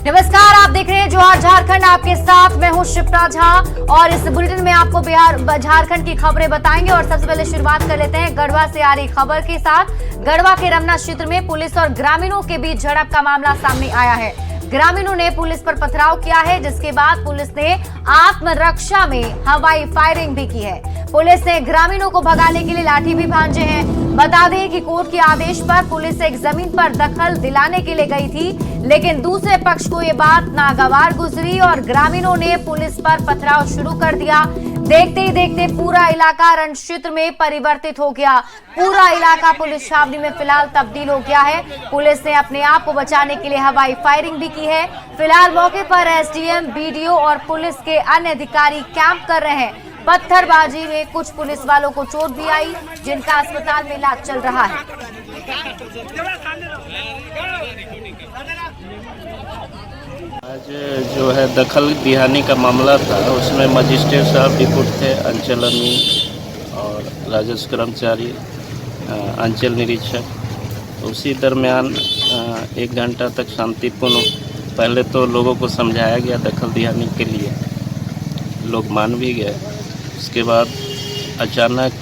नमस्कार, आप देख रहे हैं जोहार झारखंड। आपके साथ मैं हूं शिप्रा झा और इस बुलेटिन में आपको बिहार झारखंड की खबरें बताएंगे। और सबसे पहले शुरुआत कर लेते हैं गढ़वा से आ रही खबर के साथ। गढ़वा के रमना क्षेत्र में पुलिस और ग्रामीणों के बीच झड़प का मामला सामने आया है। ग्रामीणों ने पुलिस पर पथराव किया है, जिसके बाद पुलिस ने आत्मरक्षा में हवाई फायरिंग भी की है। पुलिस ने ग्रामीणों को भगाने के लिए लाठी भी भांजे हैं। बता दें कि कोर्ट के आदेश पर पुलिस एक जमीन पर दखल दिलाने के लिए गई थी, लेकिन दूसरे पक्ष को ये बात नागवार गुजरी और ग्रामीणों ने पुलिस पर पथराव शुरू कर दिया। देखते ही देखते पूरा इलाका रण क्षेत्र में परिवर्तित हो गया। पूरा इलाका पुलिस छावनी में फिलहाल तब्दील हो गया है। पुलिस ने अपने आप को बचाने के लिए हवाई फायरिंग भी की है। फिलहाल मौके पर एसडीएम, बीडीओ और पुलिस के अन्य अधिकारी कैंप कर रहे हैं। पत्थरबाजी में कुछ पुलिस वालों को चोट भी आई, जिनका अस्पताल में इलाज चल रहा है। आज जो है दखल दिहानी का मामला था, उसमें मजिस्ट्रेट साहब डिप्यूट थे, अंचल अमी और राजस्व कर्मचारी, अंचल निरीक्षक। उसी दरमियान 1 घंटा तक शांतिपूर्ण पहले तो लोगों को समझाया गया दखल दिहानी के लिए, लोग मान भी गए। उसके बाद अचानक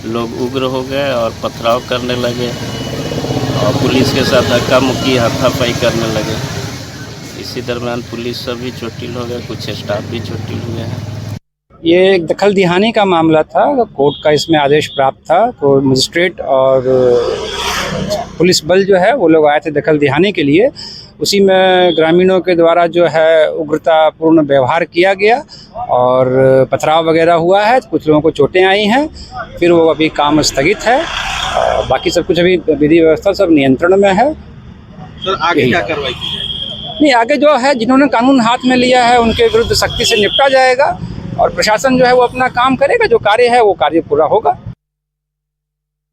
लोग उग्र हो गए और पथराव करने लगे और पुलिस के साथ धक्का मुक्की, हाथापाई करने लगे। इसी दरमियान पुलिस सभी चोटिल हो गए, कुछ स्टाफ भी चोटिल हुए हैं। ये एक दखल दिहानी का मामला था, कोर्ट का इसमें आदेश प्राप्त था, तो मजिस्ट्रेट और पुलिस बल जो है वो लोग आए थे दखल दिहानी के लिए। उसी में ग्रामीणों के द्वारा जो है उग्रतापूर्ण व्यवहार किया गया और पथराव वगैरह हुआ है। कुछ लोगों को चोटें आई हैं, फिर वो अभी काम स्थगित है। बाकी सब कुछ अभी विधि व्यवस्था सब नियंत्रण में है। सर आगे क्या कार्रवाई की जाए? नहीं, आगे जो है जिन्होंने कानून हाथ में लिया है उनके विरुद्ध सख्ती से निपटा जाएगा और प्रशासन जो है वो अपना काम करेगा। जो कार्य है वो कार्य पूरा होगा।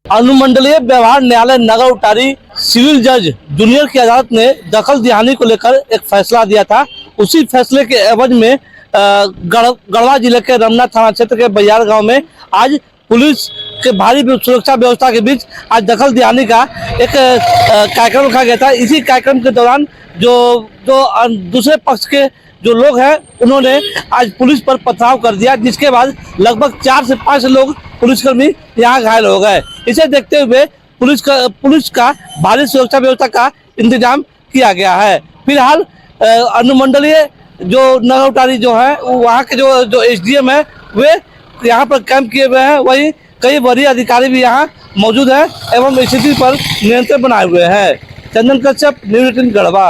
अनुमंडलीय व्यवहार न्यायालय नगर उटारी सिविल जज जूनियर की अदालत ने दखल दिहानी को लेकर एक फैसला दिया था। उसी फैसले के एवज में गढ़वा जिले के रमना थाना क्षेत्र के बयार गांव में आज पुलिस के भारी सुरक्षा व्यवस्था के बीच आज दखल दिहानी का एक कार्यक्रम रखा गया था। इसी कार्यक्रम के दौरान जो दूसरे पक्ष के जो लोग हैं उन्होंने आज पुलिस पर पथराव कर दिया, जिसके बाद लगभग 4 से 5 लोग पुलिसकर्मी यहाँ घायल हो गए। इसे देखते हुए पुलिस का भारी सुरक्षा व्यवस्था का इंतजाम किया गया है। फिलहाल अनुमंडलीय जो नगर उटारी जो है वहाँ के जो एसडीएम है वे यहाँ पर कैंप किए हुए हैं। वहीं कई वरीय अधिकारी भी यहाँ मौजूद हैं एवं स्थिति पर नियंत्रण बनाए हुए हैं। चंदन कश्यप, न्यूज़ 18 गढ़वा।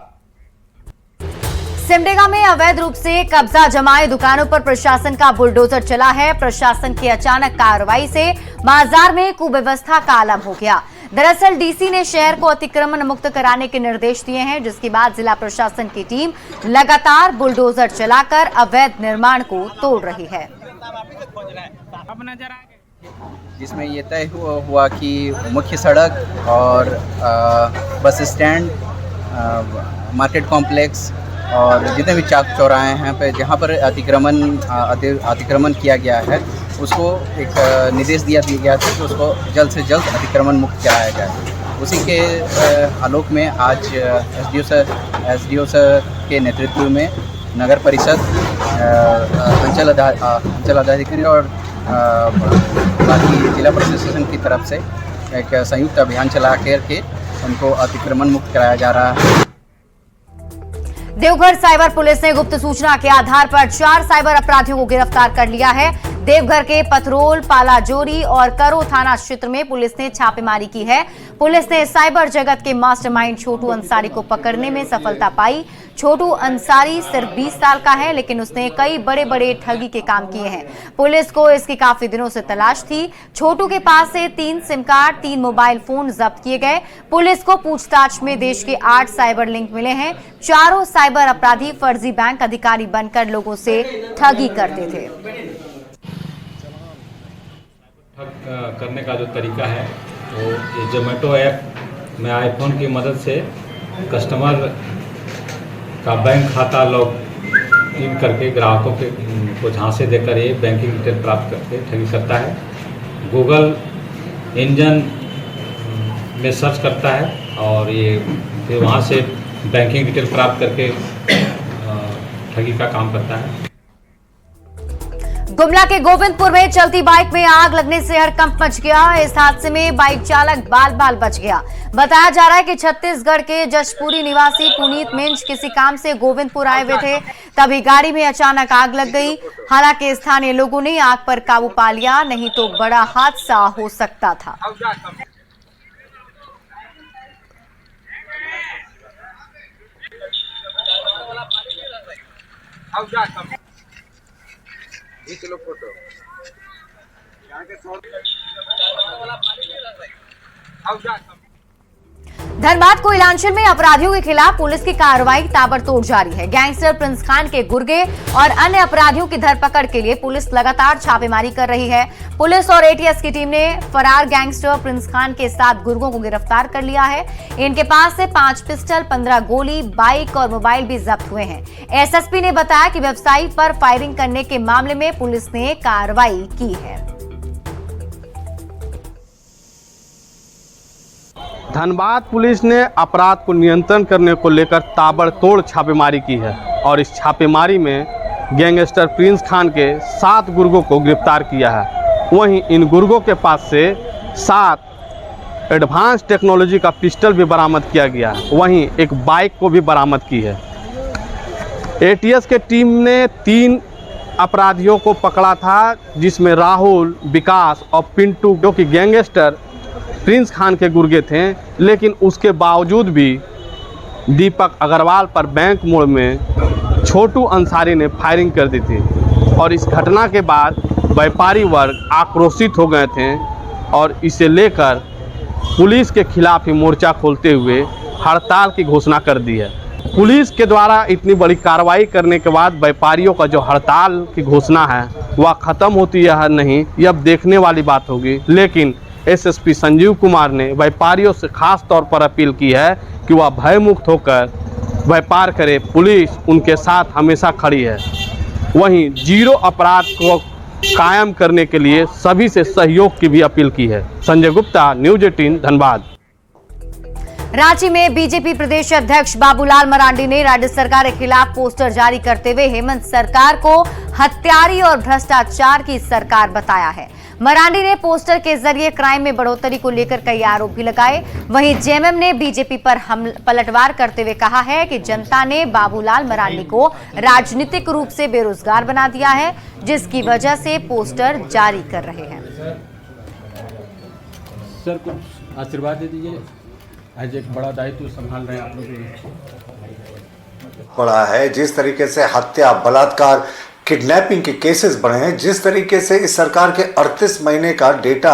सिमडेगा में अवैध रूप से कब्जा जमाए दुकानों पर प्रशासन का बुलडोजर चला है। प्रशासन की अचानक कार्रवाई से बाजार में कुव्यवस्था का आलम हो गया। दरअसल डीसी ने शहर को अतिक्रमण मुक्त कराने के निर्देश दिए हैं, जिसके बाद जिला प्रशासन की टीम लगातार बुलडोजर चलाकर अवैध निर्माण को तोड़ रही है। जिसमें ये तय हुआ कि मुख्य सड़क और बस स्टैंड, मार्केट कॉम्प्लेक्स और जितने भी चौक चौराहे हैं पे जहाँ पर अतिक्रमण किया गया है उसको एक निर्देश दिया गया था कि उसको जल्द से जल्द अतिक्रमण मुक्त कराया जाए। उसी के आलोक में आज एसडीओ सर के नेतृत्व में नगर परिषद, अंचल अधिकारी और बाकी जिला प्रशासन की तरफ से एक संयुक्त अभियान चला करके उनको अतिक्रमण मुक्त कराया जा रहा है। देवघर साइबर पुलिस ने गुप्त सूचना के आधार पर 4 साइबर अपराधियों को गिरफ्तार कर लिया है। देवघर के पथरोल, पालाजोरी और करो थाना क्षेत्र में पुलिस ने छापेमारी की है। पुलिस ने साइबर जगत के मास्टरमाइंड छोटू अंसारी को पकड़ने में सफलता पाई। छोटू अंसारी सिर्फ 20 साल का है, लेकिन उसने कई बड़े बड़े ठगी के काम किए हैं। पुलिस को इसकी काफी दिनों से तलाश थी। छोटू के पास से 3 सिम कार्ड, 3 मोबाइल फोन जब्त किए गए। पुलिस को पूछताछ में देश के 8 साइबर लिंक मिले हैं। चारों साइबर अपराधी फर्जी बैंक अधिकारी बनकर लोगों से ठगी करते थे। करने का जो तरीका है वो ये जोमेटो ऐप में आईफोन की मदद से कस्टमर का बैंक खाता लॉग इन करके ग्राहकों के को झांसे देकर ये बैंकिंग डिटेल प्राप्त करके ठगी करता है। गूगल इंजन में सर्च करता है और ये फिर वहाँ से बैंकिंग डिटेल प्राप्त करके ठगी का काम करता है। गुमला के गोविंदपुर में चलती बाइक में आग लगने से हड़कंप मच गया। इस हादसे में बाइक चालक बाल बाल बच गया। बताया जा रहा है कि छत्तीसगढ़ के जशपुरी निवासी पुनीत मिंज किसी काम से गोविंदपुर आए हुए थे, तभी गाड़ी में अचानक आग लग गई। हालांकि स्थानीय लोगों ने आग पर काबू पा लिया, नहीं तो बड़ा हादसा हो सकता था। चलो फोटो धनबाद कोयलांचल में अपराधियों के खिलाफ पुलिस की कार्रवाई ताबड़तोड़ जारी है। गैंगस्टर प्रिंस खान के गुर्गे और अन्य अपराधियों की धरपकड़ के लिए पुलिस लगातार छापेमारी कर रही है। पुलिस और एटीएस की टीम ने फरार गैंगस्टर प्रिंस खान के 7 गुर्गों को गिरफ्तार कर लिया है। इनके पास से 5 पिस्टल, 15 गोली, बाइक और मोबाइल भी जब्त हुए हैं। एसएसपी ने बताया कि व्यवसायी पर फायरिंग करने के मामले में पुलिस ने कार्रवाई की है। धनबाद पुलिस ने अपराध को नियंत्रण करने को लेकर ताबड़तोड़ छापेमारी की है और इस छापेमारी में गैंगस्टर प्रिंस खान के 7 गुर्गों को गिरफ्तार किया है। वहीं इन गुर्गों के पास से 7 एडवांस टेक्नोलॉजी का पिस्टल भी बरामद किया गया है। वहीं एक बाइक को भी बरामद की है। एटीएस के टीम ने 3 अपराधियों को पकड़ा था, जिसमें राहुल, विकास और पिंटू, जो कि गैंगस्टर प्रिंस खान के गुर्गे थे, लेकिन उसके बावजूद भी दीपक अग्रवाल पर बैंक मोड़ में छोटू अंसारी ने फायरिंग कर दी थी और इस घटना के बाद व्यापारी वर्ग आक्रोशित हो गए थे और इसे लेकर पुलिस के खिलाफ ही मोर्चा खोलते हुए हड़ताल की घोषणा कर दी है। पुलिस के द्वारा इतनी बड़ी कार्रवाई करने के बाद व्यापारियों का जो हड़ताल की घोषणा है वह ख़त्म होती है नहीं, यह अब देखने वाली बात होगी। लेकिन एसएसपी संजीव कुमार ने व्यापारियों से खास तौर पर अपील की है कि वह भयमुक्त होकर व्यापार करे। पुलिस उनके साथ हमेशा खड़ी है। वहीं जीरो अपराध को कायम करने के लिए सभी से सहयोग की भी अपील की है। संजय गुप्ता, न्यूज़ 18 धनबाद। रांची में बीजेपी प्रदेश अध्यक्ष बाबूलाल मरांडी ने राज्य सरकार के खिलाफ पोस्टर जारी करते हुए हेमंत सरकार को हत्यारी और भ्रष्टाचार की सरकार बताया है। मरांडी ने पोस्टर के जरिए क्राइम में बढ़ोतरी को लेकर कई आरोप भी लगाए। वहीं जेएमएम ने बीजेपी पर पलटवार करते हुए कहा है कि जनता ने बाबूलाल मरांडी को राजनीतिक रूप से बेरोजगार बना दिया है, जिसकी वजह से पोस्टर जारी कर रहे हैं। सर कुछ आशीर्वाद दे दीजिए, आज एक बड़ा दायित्व संभाल रहे हैं आप लोग। बड़ा है जिस तरीके से हत्या, बलात्कार, किडनैपिंग के केसेस बढ़े हैं, जिस तरीके से इस सरकार के 38 महीने का डेटा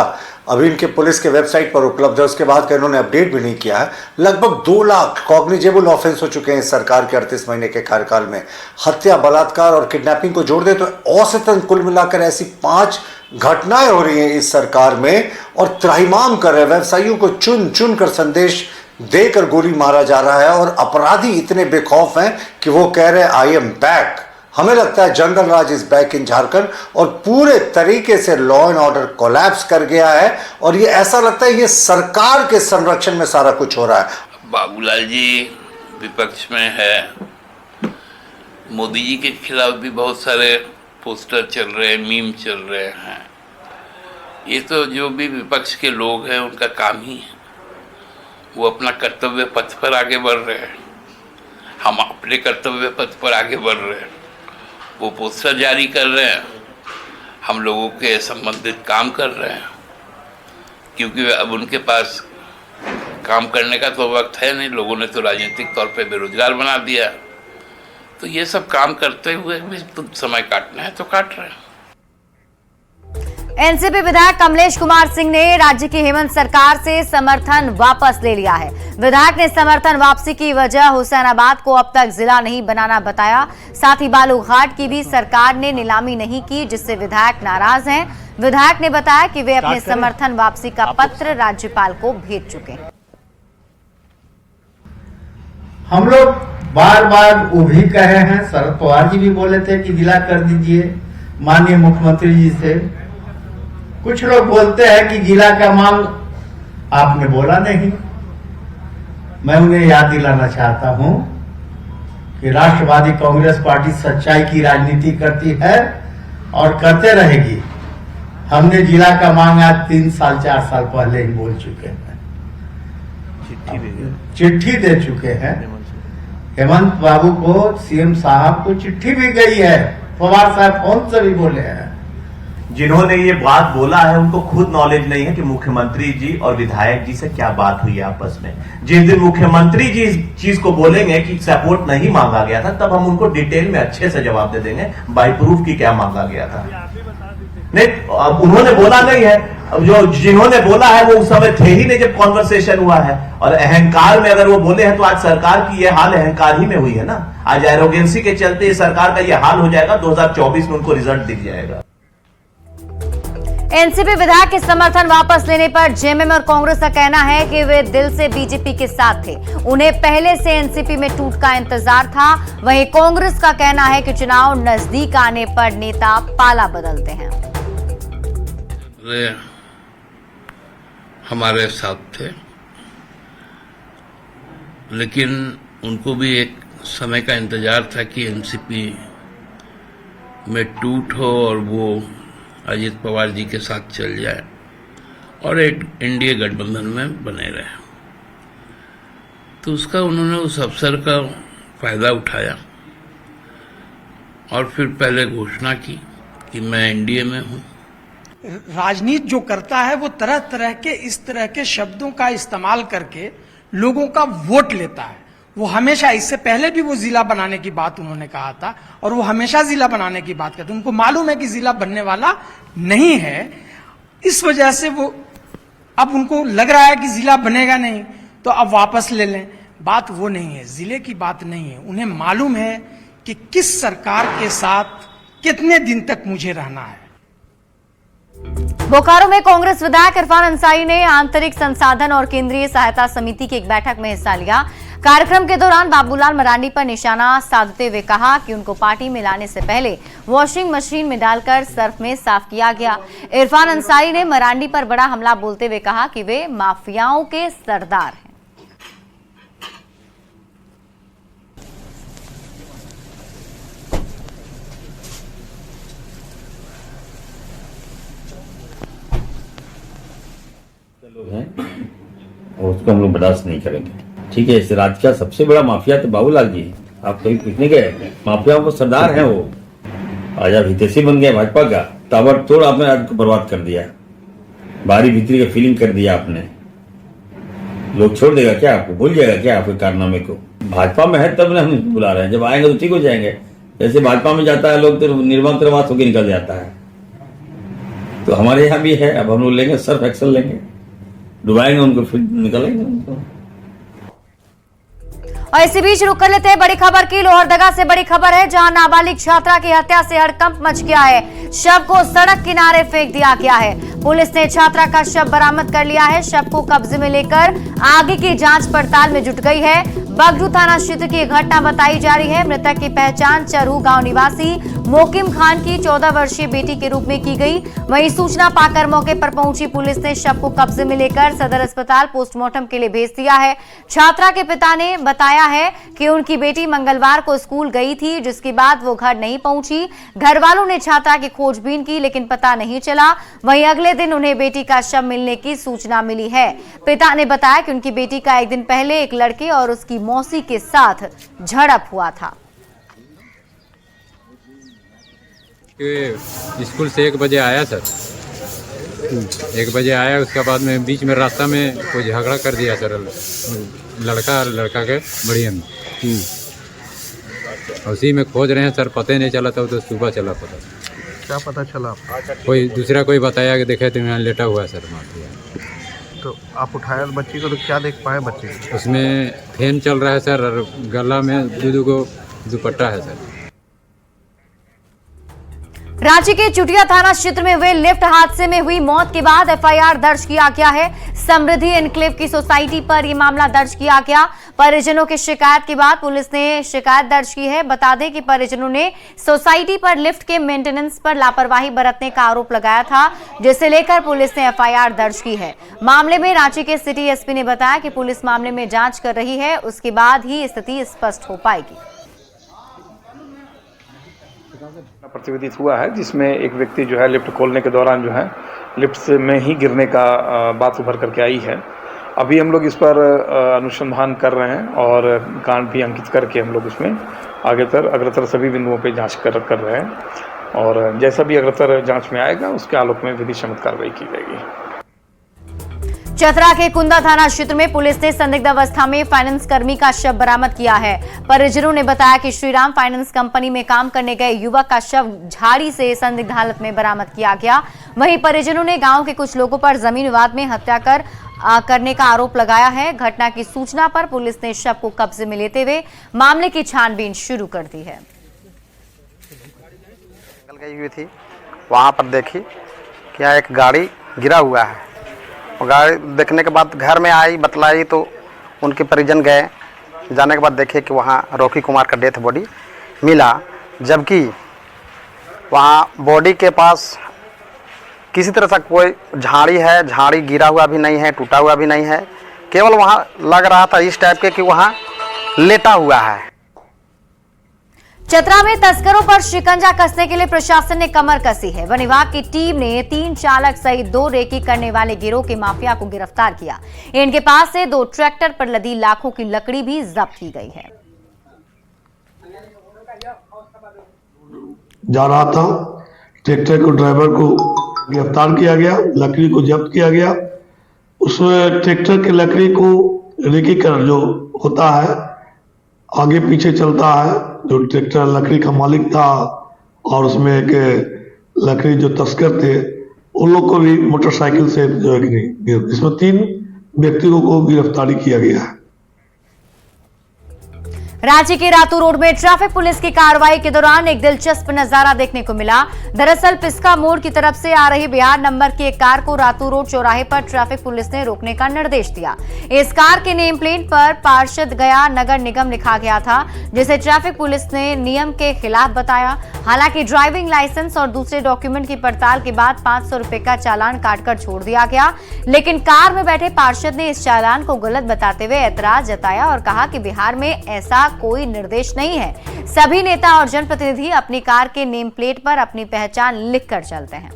अभी इनके पुलिस के वेबसाइट पर उपलब्ध है, उसके बाद का इन्होंने अपडेट भी नहीं किया है। लगभग 2 लाख कॉग्निजेबल ऑफेंस हो चुके हैं इस सरकार के 38 महीने के कार्यकाल में। हत्या, बलात्कार और किडनैपिंग को जोड़ दे तो औसतन कुल मिलाकर ऐसी 5 घटनाएं हो रही हैं इस सरकार में और त्राहिमाम कर रहे व्यवसायियों को चुन चुन कर संदेश देकर गोली मारा जा रहा है और अपराधी इतने बेखौफ हैं कि वो कह रहे हैं आई एम बैक। हमें लगता है जंगल राज इज बैक इन झारखंड और पूरे तरीके से लॉ एंड ऑर्डर कोलैप्स कर गया है और ये ऐसा लगता है ये सरकार के संरक्षण में सारा कुछ हो रहा है। बाबूलाल जी विपक्ष में है, मोदी जी के खिलाफ भी बहुत सारे पोस्टर चल रहे हैं, मीम चल रहे हैं। ये तो जो भी विपक्ष के लोग हैं उनका काम ही है, वो अपना कर्तव्य पथ पर आगे बढ़ रहे हैं, हम अपने कर्तव्य पथ पर आगे बढ़ रहे हैं। वो पोस्टर जारी कर रहे हैं, हम लोगों के संबंधित काम कर रहे हैं, क्योंकि अब उनके पास काम करने का तो वक्त है नहीं। लोगों ने तो राजनीतिक तौर पे बेरोजगार बना दिया, तो ये सब काम करते हुए भी तो समय काटना है तो काट रहे हैं। एनसीपी विधायक कमलेश कुमार सिंह ने राज्य की हेमंत सरकार से समर्थन वापस ले लिया है। विधायक ने समर्थन वापसी की वजह हुसैनाबाद को अब तक जिला नहीं बनाना बताया। साथ ही बालूघाट की भी सरकार ने नीलामी नहीं की, जिससे विधायक नाराज हैं। विधायक ने बताया कि वे अपने समर्थन वापसी का पत्र राज्यपाल को भेज चुके हैं। हम लोग बार बार वो भी कहे हैं, शरद पवार जी भी बोले थे कि जिला कर दीजिए माननीय मुख्यमंत्री जी से। कुछ लोग बोलते हैं कि जिला का मांग आपने बोला नहीं, मैं उन्हें याद दिलाना चाहता हूं कि राष्ट्रवादी कांग्रेस पार्टी सच्चाई की राजनीति करती है और करते रहेगी। हमने जिला का मांग आज 3 साल 4 साल पहले ही बोल चुके हैं, चिट्ठी दे चुके हैं। हेमंत बाबू को, सीएम साहब को चिट्ठी भी गई है, पवार साहब फोन से भी बोले हैं। जिन्होंने ये बात बोला है उनको खुद नॉलेज नहीं है कि मुख्यमंत्री जी और विधायक जी से क्या बात हुई है आपस में। जिस दिन मुख्यमंत्री जी इस चीज को बोलेंगे कि सपोर्ट नहीं मांगा गया था, तब हम उनको डिटेल में अच्छे से जवाब दे देंगे बाय प्रूफ की क्या मांगा गया था। नहीं, अब उन्होंने बोला नहीं है, जो जिन्होंने बोला है वो उस समय थे ही नहीं जब कॉन्वर्सेशन हुआ है। और अहंकार में अगर वो बोले हैं तो आज सरकार की ये हाल अहंकार ही में हुई है ना। आज एरोगेंसी के चलते सरकार का ये हाल हो जाएगा, 2024 में उनको रिजल्ट दिख जाएगा। एनसीपी विधायक के समर्थन वापस लेने पर जेएमएम और कांग्रेस का कहना है कि वे दिल से बीजेपी के साथ थे, उन्हें पहले से एनसीपी में टूट का इंतजार था। वहीं कांग्रेस का कहना है कि चुनाव नजदीक आने पर नेता पाला बदलते हैं। वे हमारे साथ थे, लेकिन उनको भी एक समय का इंतजार था कि एनसीपी में टूट हो और वो अजित पवार जी के साथ चल जाए और एक एनडीए गठबंधन में बने रहे। तो उसका उन्होंने उस अवसर का फायदा उठाया और फिर पहले घोषणा की कि मैं एनडीए में हूं। राजनीति जो करता है वो तरह तरह के इस तरह के शब्दों का इस्तेमाल करके लोगों का वोट लेता है। वो हमेशा, इससे पहले भी वो जिला बनाने की बात उन्होंने कहा था और वो हमेशा जिला बनाने की बात करते। उनको मालूम है कि जिला बनने वाला नहीं है, इस वजह से वो अब उनको लग रहा है कि जिला बनेगा नहीं तो अब वापस ले लें। बात वो नहीं है, जिले की बात नहीं है। उन्हें मालूम है कि किस सरकार के साथ कितने दिन तक मुझे रहना है। बोकारो में कांग्रेस विधायक इरफान अंसारी ने आंतरिक संसाधन और केंद्रीय सहायता समिति की एक बैठक में हिस्सा लिया। कार्यक्रम के दौरान बाबूलाल मरांडी पर निशाना साधते हुए कहा कि उनको पार्टी में लाने से पहले वॉशिंग मशीन में डालकर सर्फ में साफ किया गया। इरफान अंसारी ने मरांडी पर बड़ा हमला बोलते हुए कहा कि वे माफियाओं के सरदार हैं। लोग हैं और उसको हम लोग बर्दाश्त नहीं करेंगे। ठीक है, इस राज्य का सबसे बड़ा माफिया तो बाबूलाल जी है। आप कहीं पूछने गए, माफियाओं को सरदार हैं वो। आज आप हितैषी बन गए भाजपा का, ताबड़तोड़ आपने राज्य को बर्बाद कर दिया, बाहरी भीतरी का फीलिंग कर दिया आपने। लोग छोड़ देगा क्या आपको, भूल जाएगा क्या आपके कारनामे को? भाजपा में है तब ना हम बुला रहे हैं, जब आएंगे तो ठीक हो जाएंगे। जैसे भाजपा में जाता है लोग तो निर्मंत्रवास होकर निकल जाता है, तो हमारे यहाँ भी है। अब हम लोग लेंगे, सर्फ एक्शन लेंगे, डुबाएंगे उनको, फिर निकलेंगे उनको। और इसी बीच रुक कर लेते हैं बड़ी खबर की। लोहरदगा से बड़ी खबर है, जहां नाबालिग छात्रा की हत्या से हड़कंप मच गया है। शव को सड़क किनारे फेंक दिया गया है। पुलिस ने छात्रा का शव बरामद कर लिया है। शव को कब्जे में लेकर आगे की जांच पड़ताल में जुट गई है। बगरू थाना क्षेत्र की घटना बताई जा रही है। मृतक की पहचान चरू गांव निवासी मोकिम खान की 14 वर्षीय बेटी के रूप में की गई। वहीं सूचना पाकर मौके पर पहुंची पुलिस ने शव को कब्जे में लेकर सदर अस्पताल पोस्टमार्टम के लिए भेज दिया है। छात्रा के पिता ने बताया है कि उनकी बेटी मंगलवार को स्कूल गई थी, जिसके बाद वो घर नहीं पहुंची। घर वालों ने छात्रा की खोजबीन की, लेकिन पता नहीं चला। वहीं अगले दिन उन्हें बेटी का शव मिलने की सूचना मिली है। पिता ने बताया कि उनकी बेटी का एक दिन पहले एक लड़के और उसकी मौसी के साथ झड़प हुआ था। स्कूल से 1 बजे आया सर, 1 बजे आया, उसके बाद में बीच में रास्ता में कोई झगड़ा कर दिया सर, लड़का के बढ़िया में। उसी में खोज रहे हैं सर, पता नहीं चला था, तो सुबह चला पता। क्या पता चला? कोई दूसरा कोई बताया कि देखे तो यहाँ लेटा हुआ है सर माफिया। तो आप उठाया बच्ची को, तो क्या देख पाए बच्चे? उसमें फैन चल रहा है सर, और गला में 2 को दुपट्टा है सर। रांची के चुटिया थाना क्षेत्र में हुए लिफ्ट हादसे में हुई मौत के बाद एफआईआर दर्ज किया गया है। समृद्धि एनक्लेव की सोसाइटी पर यह मामला दर्ज किया गया। परिजनों की शिकायत के बाद पुलिस ने शिकायत दर्ज की है। बता दें कि परिजनों ने सोसाइटी पर लिफ्ट के मेंटेनेंस पर लापरवाही बरतने का आरोप लगाया था, जिसे लेकर पुलिस ने एफआईआर दर्ज की है। मामले में रांची के सिटी एसपी ने बताया कि पुलिस मामले में जांच कर रही है, उसके बाद ही स्थिति स्पष्ट हो पाएगी। प्रतिवेदित हुआ है जिसमें एक व्यक्ति जो है लिफ्ट खोलने के दौरान जो है लिफ्ट से में ही गिरने का बात उभर करके आई है। अभी हम लोग इस पर अनुसंधान कर रहे हैं और कांड भी अंकित करके हम लोग उसमें अग्रतर सभी बिंदुओं पे जांच कर रहे हैं और जैसा भी अग्रतर जांच में आएगा उसके आलोक में विधि सम्मत कार्रवाई की जाएगी। चतरा के कुंदा थाना क्षेत्र में पुलिस ने संदिग्ध अवस्था में फाइनेंस कर्मी का शव बरामद किया है। परिजनों ने बताया कि श्रीराम फाइनेंस कंपनी में काम करने गए युवक का शव झाड़ी से संदिग्ध हालत में बरामद किया गया। वहीं परिजनों ने गांव के कुछ लोगों पर जमीन विवाद में हत्या करने का आरोप लगाया है। घटना की सूचना पर पुलिस ने शव को कब्जे में लेते हुए मामले की छानबीन शुरू कर दी है। गई हुई थी, वहां पर देखी कि यहाँ एक गाड़ी गिरा हुआ है। गाड़ी देखने के बाद घर में आई, बतलाई तो उनके परिजन गए। जाने के बाद देखे कि वहाँ रॉकी कुमार का डेथ बॉडी मिला, जबकि वहाँ बॉडी के पास किसी तरह से कोई झाड़ी है, झाड़ी गिरा हुआ भी नहीं है, टूटा हुआ भी नहीं है। केवल वहाँ लग रहा था इस टाइप के कि वहाँ लेटा हुआ है। चतरा में तस्करों पर शिकंजा कसने के लिए प्रशासन ने कमर कसी है। वन विभाग की टीम ने 3 चालक सहित 2 रेकी करने वाले गिरोह के माफिया को गिरफ्तार किया। इनके पास से 2 ट्रैक्टर पर लदी लाखों की लकड़ी भी जब्त की गई है। जा रहा था, ट्रैक्टर को ड्राइवर को गिरफ्तार किया गया, लकड़ी को जब्त किया गया। उसमें ट्रैक्टर के लकड़ी को रेकी कर जो होता है आगे पीछे चलता है। जो ट्रैक्टर लकड़ी का मालिक था और उसमें एक लकड़ी जो तस्कर थे उन लोग को भी मोटरसाइकिल से जो है इसमें 3 व्यक्तियों को गिरफ्तारी किया गया है। रांची के रातू रोड में ट्रैफिक पुलिस की कार्रवाई के दौरान एक दिलचस्प नजारा देखने को मिला। दरअसल पिस्का मोड़ की तरफ से आ रही बिहार नंबर की एक कार को रातू रोड चौराहे पर ट्रैफिक पुलिस ने रोकने का निर्देश दिया। इस कार के नेम प्लेट पर पार्षद गया नगर निगम लिखा गया था, जिसे ट्रैफिक पुलिस ने नियम के खिलाफ बताया। हालांकि ड्राइविंग लाइसेंस और दूसरे डॉक्यूमेंट की पड़ताल के बाद 500 रुपए का चालान काटकर छोड़ दिया गया, लेकिन कार में बैठे पार्षद ने इस चालान को गलत बताते हुए ऐतराज जताया और कहा कि बिहार में ऐसा कोई निर्देश नहीं है। सभी नेता और जनप्रतिनिधि अपनी कार के नेम प्लेट पर अपनी पहचान लिखकर चलते हैं।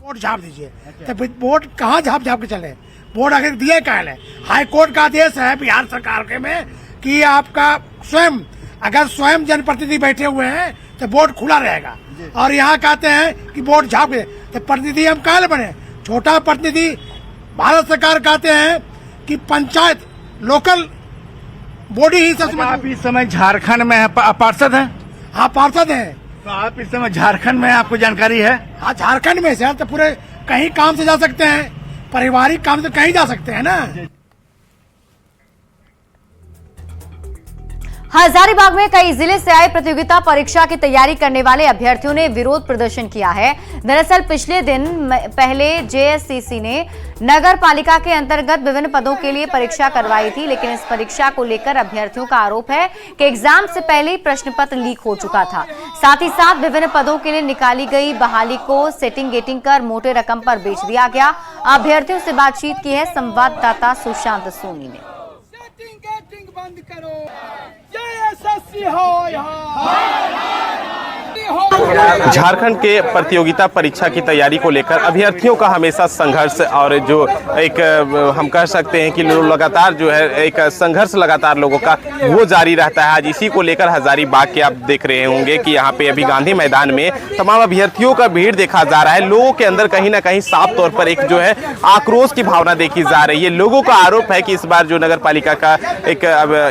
बोर्ड झाप दीजिए। तो बोर्ड कहाँ झाप के चले? बोर्ड आगे दिए काहे है? हाई कोर्ट का आदेश है बिहार सरकार के में कि आपका स्वयं अगर स्वयं जनप्रतिनिधि बैठे हुए हैं तो बोर्ड खुला रहेगा। और यहाँ कहते हैं कि बोर्ड झाप दे, तो प्रतिनिधि हम काहे बने? छोटा प्रतिनिधि भारत सरकार कहते हैं कि पंचायत लोकल बॉडी ही सबसे। आप इस समय झारखंड में पार्षद हैं? हाँ पार्षद हैं। तो आप इस समय झारखंड में आपको जानकारी है? हाँ झारखंड में से तो पूरे कहीं काम से जा सकते हैं, पारिवारिक काम से कहीं जा सकते हैं ना। हजारीबाग में कई जिले से आए प्रतियोगिता परीक्षा की तैयारी करने वाले अभ्यर्थियों ने विरोध प्रदर्शन किया है। दरअसल पिछले दिन पहले जेएससीसी ने नगर पालिका के अंतर्गत विभिन्न पदों के लिए परीक्षा करवाई थी, लेकिन इस परीक्षा को लेकर अभ्यर्थियों का आरोप है कि एग्जाम से पहले ही प्रश्न पत्र लीक हो चुका था। साथ ही साथ विभिन्न पदों के लिए निकाली गई बहाली को सेटिंग गेटिंग कर मोटे रकम पर बेच दिया गया। अभ्यर्थियों से बातचीत की है संवाददाता सुशांत सोनी ने। बंद करो, जेएसएससी हो यहाँ। झारखंड के प्रतियोगिता परीक्षा की तैयारी को लेकर अभ्यर्थियों का हमेशा संघर्ष और जो एक हम कह सकते हैं कि लगातार जो है एक संघर्ष लगातार लोगों का वो जारी रहता है। आज इसी को लेकर हजारीबाग के आप देख रहे होंगे कि यहाँ पे अभी गांधी मैदान में तमाम अभ्यर्थियों का भीड़ देखा जा रहा है। लोगों के अंदर कहीं ना कहीं साफ तौर पर एक जो है आक्रोश की भावना देखी जा रही है। लोगों का आरोप है कि इस बार जो नगर पालिका का एक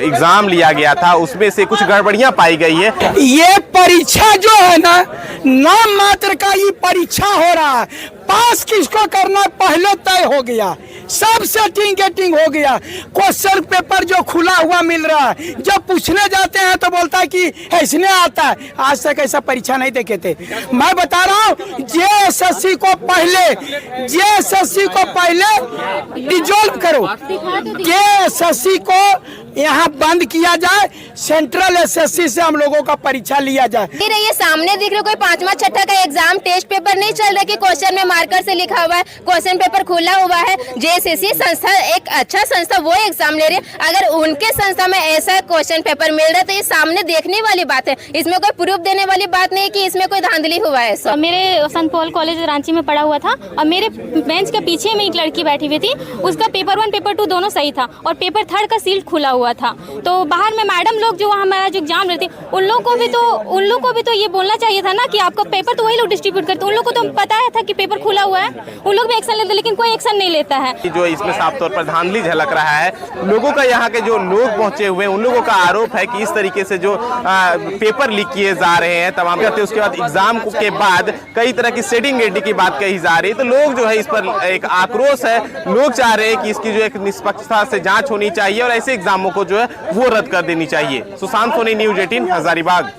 एग्जाम लिया गया था उसमें से कुछ गड़बड़ियां पाई गई है। ये परीक्षा जो है ना, नाम मात्र का ये परीक्षा हो रहा है। पास किसको करना पहले तय हो गया, सब सेटिंग गेटिंग हो गया। क्वेश्चन पेपर जो खुला हुआ मिल रहा है, जब पूछने जाते हैं तो बोलता है कि ऐसने आता है। आज तक ऐसा परीक्षा नहीं देखे थे। मैं बता रहा हूँ जेएसएससी को पहले डिजोल्व करो, जेएसएससी को यहाँ बंद किया जाए, सेंट्रल एसएससी से हम लोगों का परीक्षा लिया जाए। फिर ये सामने दिख रहा कोई 5वां 6ठा का एग्जाम टेस्ट पेपर नहीं चल रहा कि क्वेश्चन में मार्कर से लिखा हुआ है, क्वेश्चन पेपर खुला हुआ है। जेएसएससी संस्था एक अच्छा संस्था, वो एग्जाम ले रही है। अगर उनके संस्था में ऐसा क्वेश्चन पेपर मिल रहा है तो ये सामने देखने वाली बात है, इसमें कोई प्रूफ देने वाली बात नहीं कि इसमें कोई धांधली हुआ है। सब मेरे संत पॉल कॉलेज रांची में पढ़ा हुआ था और मेरे बेंच के पीछे में एक लड़की बैठी हुई थी, उसका पेपर 1 पेपर 2 दोनों सही था और पेपर 3 का सील खुला हुआ था। तो बाहर में मैडम लोग जो हमारा जो एग्जाम लेते उन लोगों को भी तो ये बोलना चाहिए था ना कि आपका पेपर तो वही लोग डिस्ट्रीब्यूट करते, उन लोगों को तो पता था कि पेपर खुला हुआ है, उन लोग भी एक्शन लेते, लेकिन कोई एक्शन नहीं लेता है। जो इसमें साफ तौर पर धांधली झलक रहा है। लोगों का, यहाँ के जो लोग पहुंचे हुए हैं उन लोगों का आरोप है कि इस तरीके से जो पेपर लीक किए जा रहे हैं तमाम करते, उसके बाद एग्जाम के बाद कई तरह की सेटिंग गेटिंग की बात कही जा रही है। तो लोग जो है इस पर एक आक्रोश है, लोग चाह रहे हैं कि इसकी जो एक निष्पक्षता से जांच होनी चाहिए और ऐसे एग्जामों को जो है वो रद्द कर देनी चाहिए। सुशांत सोनी, न्यूज 18 हजारीबाग।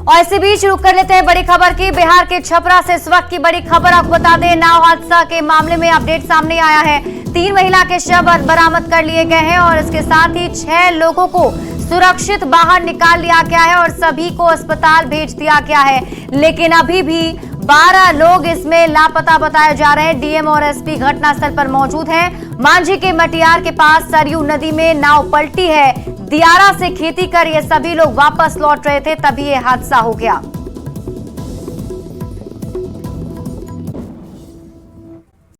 और इसी बीच रुक कर लेते हैं बड़ी खबर की। बिहार के छपरा से इस वक्त की बड़ी खबर आपको बता दें, नाव हादसा के मामले में अपडेट सामने आया है। 3 महिला के शव बरामद कर लिए गए हैं और इसके साथ ही 6 लोगों को सुरक्षित बाहर निकाल लिया गया है और सभी को अस्पताल भेज दिया गया है। लेकिन अभी भी 12 लोग इसमें लापता बताए जा रहे हैं। डीएम और एसपी घटनास्थल पर मौजूद हैं। मांझी के मटियार के पास सरयू नदी में नाव पलटी है। दियारा से खेती कर ये सभी लोग वापस लौट रहे थे, तभी ये हादसा हो गया।